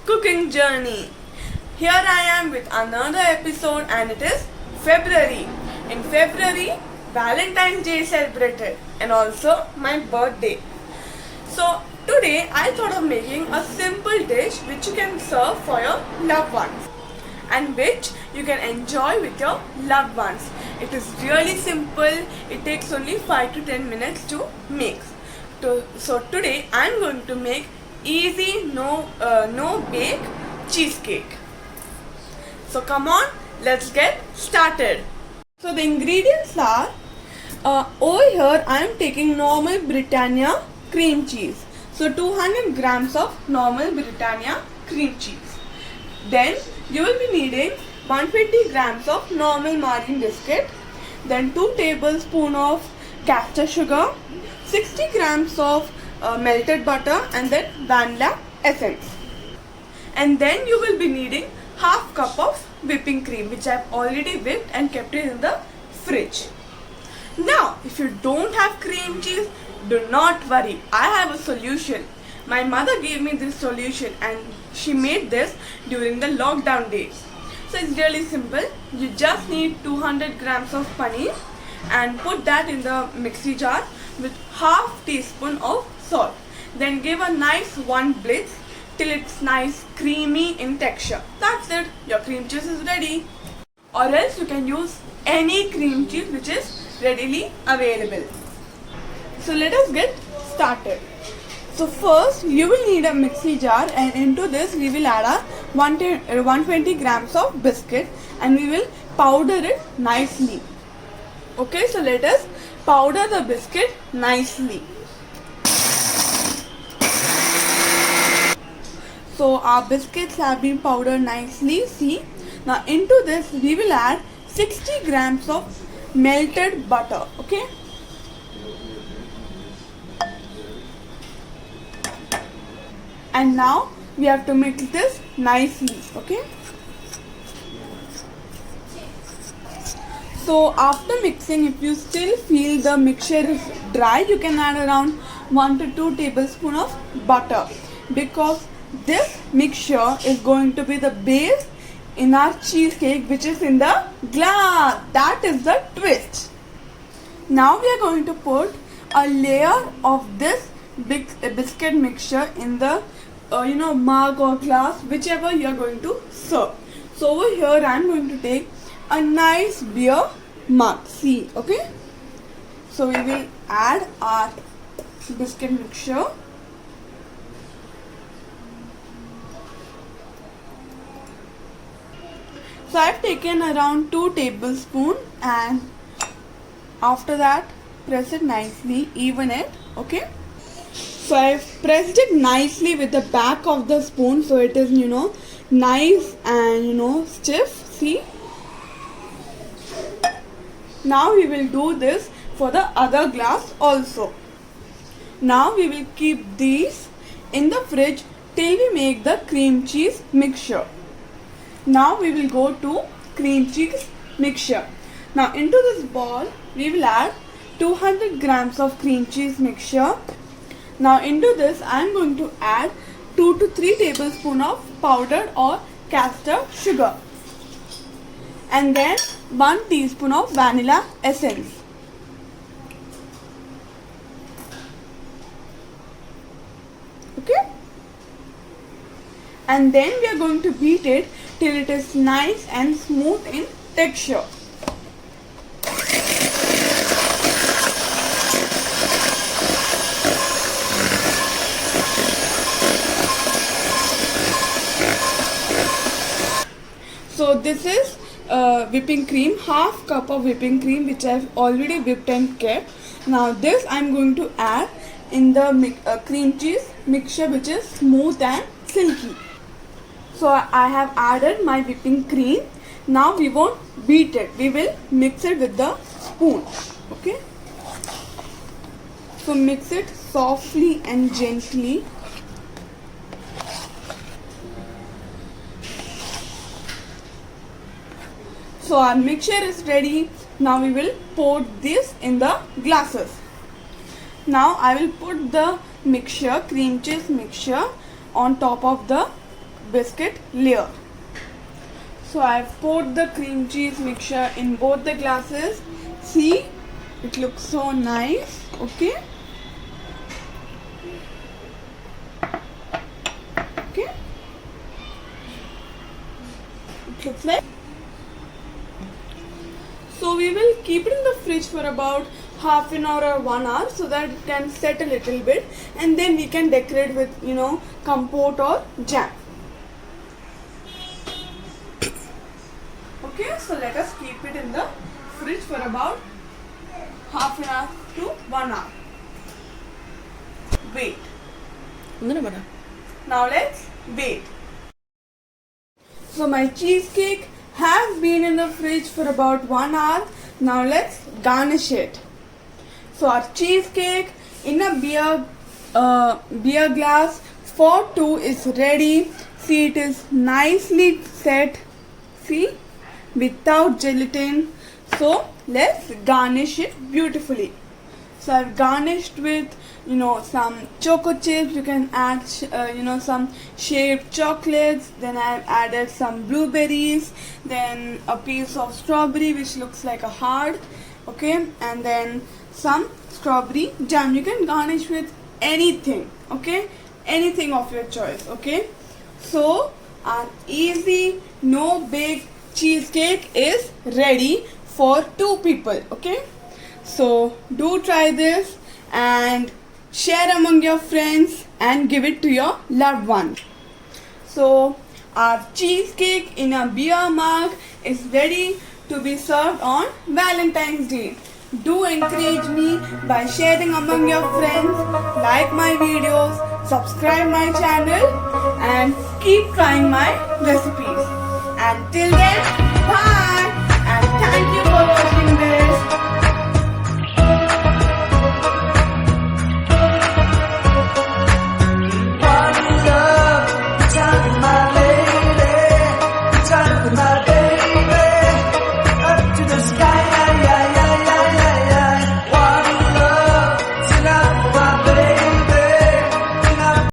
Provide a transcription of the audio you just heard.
Cooking journey. Here I am with another episode, and it is February. In February, Valentine's Day is celebrated and also my birthday. So today I thought of making a simple dish which you can serve for your loved ones and which you can enjoy with your loved ones. It is really simple. It takes only 5 to 10 minutes to make. So today I am going to make easy no bake cheesecake. So come on, let's get started. So the ingredients are over here I am taking normal Britannia cream cheese. So 200 grams of normal Britannia cream cheese. Then you will be needing 120 grams of normal margarine biscuit. Then 2 tablespoons of castor sugar, 60 grams of melted butter, and then vanilla essence. And then you will be needing half cup of whipping cream, which I have already whipped and kept it in the fridge. Now, if you don't have cream cheese, do not worry. I have a solution. My mother gave me this solution and she made this during the lockdown days. So it's really simple. You just need 200 grams of paneer and put that in the mixie jar with half teaspoon of salt. Then give a nice one blitz till it's nice creamy in texture. That's it. Your cream cheese is ready. Or else you can use any cream cheese which is readily available. So let us get started. So first you will need a mixie jar, and into this we will add a 120 grams of biscuit and we will powder it nicely. Okay, so let us powder the biscuit nicely. So our biscuits have been powdered nicely. See, now into this we will add 60 grams of melted butter. Okay, and now we have to mix this nicely. Okay, so after mixing, if you still feel the mixture is dry, you can add around 1 to 2 tablespoons of butter, because this mixture is going to be the base in our cheesecake which is in the glass. That is the twist. Now we are going to put a layer of this big biscuit mixture in the mug or glass, whichever you are going to serve. So over here I am going to take a nice beer mug. See, okay. So we will add our biscuit mixture. So I have taken around 2 tablespoons, and after that press it nicely, even it. Okay. So I have pressed it nicely with the back of the spoon, so it is nice and stiff. See. Now we will do this for the other glass also. Now we will keep these in the fridge till we make the cream cheese mixture. Now we will go to cream cheese mixture. Now into this ball we will add 200 grams of cream cheese mixture. Now into this I am going to add 2 to 3 tablespoons of powdered or castor sugar, and then 1 teaspoon of vanilla essence. Okay, and then we are going to beat it till it is nice and smooth in texture. So this is whipping cream, half cup of whipping cream which I've already whipped and kept. Now this I'm going to add in the cream cheese mixture which is smooth and silky. So I have added my whipping cream. Now we won't beat it, we will mix it with the spoon. Okay, so mix it softly and gently. So our mixture is ready. Now we will pour this in the glasses. Now I will put the mixture, cream cheese mixture, on top of the biscuit layer. So I have poured the cream cheese mixture in both the glasses. See, it looks so nice. Okay. Okay. It looks like. So we will keep it in the fridge for about half an hour or 1 hour so that it can set a little bit, and then we can decorate with compote or jam. Okay, so let us keep it in the fridge for about half an hour to 1 hour. Wait. Now let's wait. So my cheesecake has been in the fridge for about 1 hour. Now let's garnish it. So our cheesecake in a beer glass for two is ready. See, it is nicely set. See, without gelatin. So let's garnish it beautifully. So I've garnished with some choco chips. You can add some shaved chocolates. Then I've added some blueberries, then a piece of strawberry which looks like a heart. Okay, and then some strawberry jam. You can garnish with anything. Okay, anything of your choice. Okay, so our easy no bake cheesecake is ready for 2 people. Okay, so do try this and share among your friends and give it to your loved ones. So our cheesecake in a beer mug is ready to be served on Valentine's Day. Do encourage me by sharing among your friends, like my videos, subscribe my channel, and keep trying my recipes. Until then, bye, and thank you for watching.